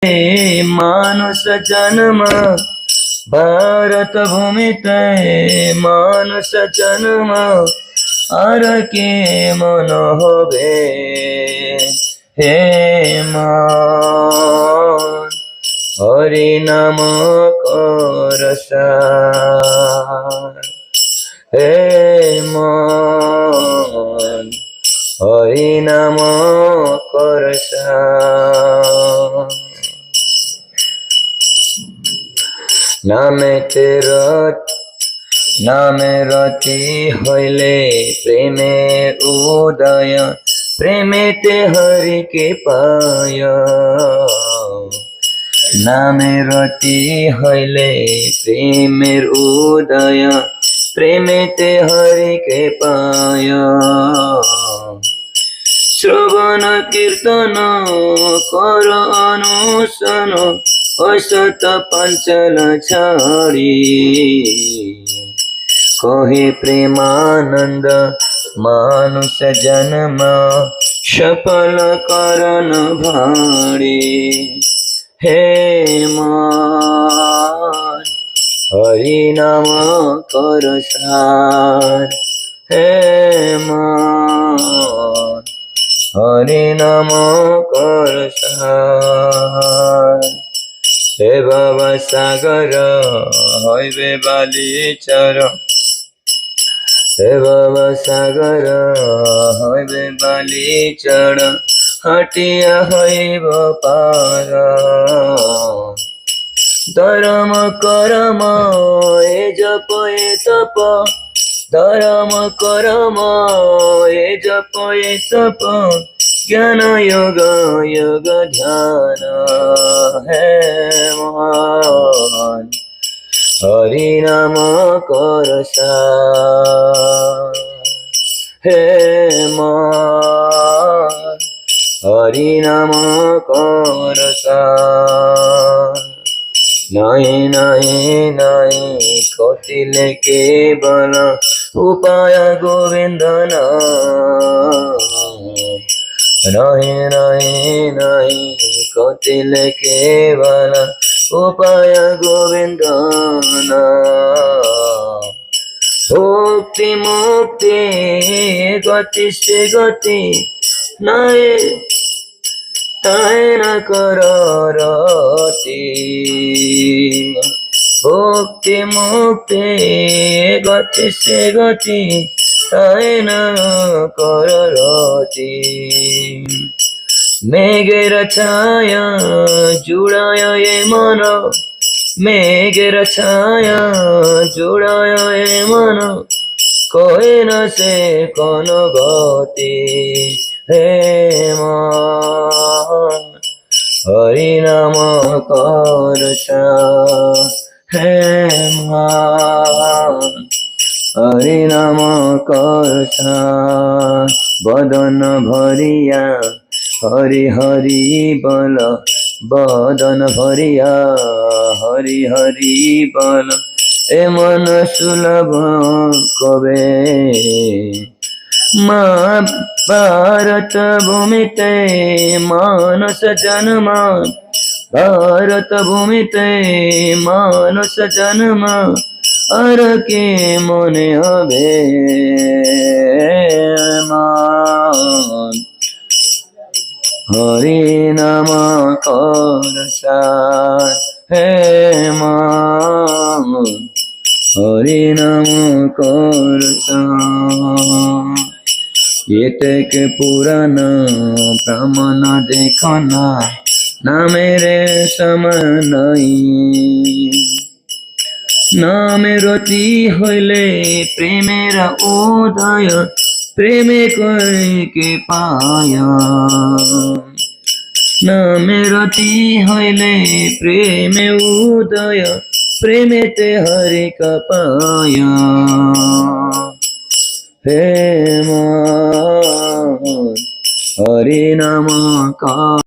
মানুষ জন্ম ভারত ভূমিতে মানুষ জন্ম আর কে মন হবে হে মন হরি নাম করসার হে মন হরি নাম করসার নামে রতি হইলে প্রেমে উদয় প্রেমেতে হরিকে পায় নামে রতি হইলে প্রেমের উদয় প্রেমেতে হরিকে পায় শ্রবণ কীর্তন কর অনুসরণ অসত পাঞ্চল ছাড়ি কহে প্রেমানন্দ মানুষ জন্ম সফল করন ভাড়ি হে মান হরি নাম কর সার হে মান হরি নাম কর সার হে বাবা সাগর হইবে বালিচর হে বাবা সাগর হইবে বালিচর হাটিয়া হইব পার ধর্ম করম এ জপ এ তপ ধর্ম করম এ জপ এ তপ জ্ঞান যোগ যোগ ধ্যান হে মন হরি নাম কর সার হে মন হরি নাম কর সার নাই নাই নাই কটিলে কেবল উপায় গোবিন্দ নাই নাই নাই কটিলে কেবল উপায় গোবিন্দ ভক্তি মুক্তি গতি সে গতি নাই তাই না কর রতি ভক্তি মুক্তি গতি সে গতি তাই না কর রতি মেঘের ছায়া জুড়ায় এ মন মেঘের ছায়া জুড়ায় এ মন কই না সে কোন গতি হে মন হরি নাম কর সার হে মন হরি নাম কর সার বদন ভরিয়া হরি হরি বল বদন ভরিয়া হরি হরি বল এ মন সুলভ কবে মা ভারত ভূমিতে মানুষ জন্ম ভারত ভূমিতে মানুষ জন্ম আর কে মনে হবে মান হরি নাম কর সার হে মান হরি নাম কর সার এতে কে পুরাণ প্রমাণ দেখো না নামের সমান নাই নামে রতি হইলে প্রেমের উদয় প্রেমে কইকে পায় নামে রতি হইলে প্রেমে উদয় প্রেমেতে হরিক পায় হে মন হরি নাম কা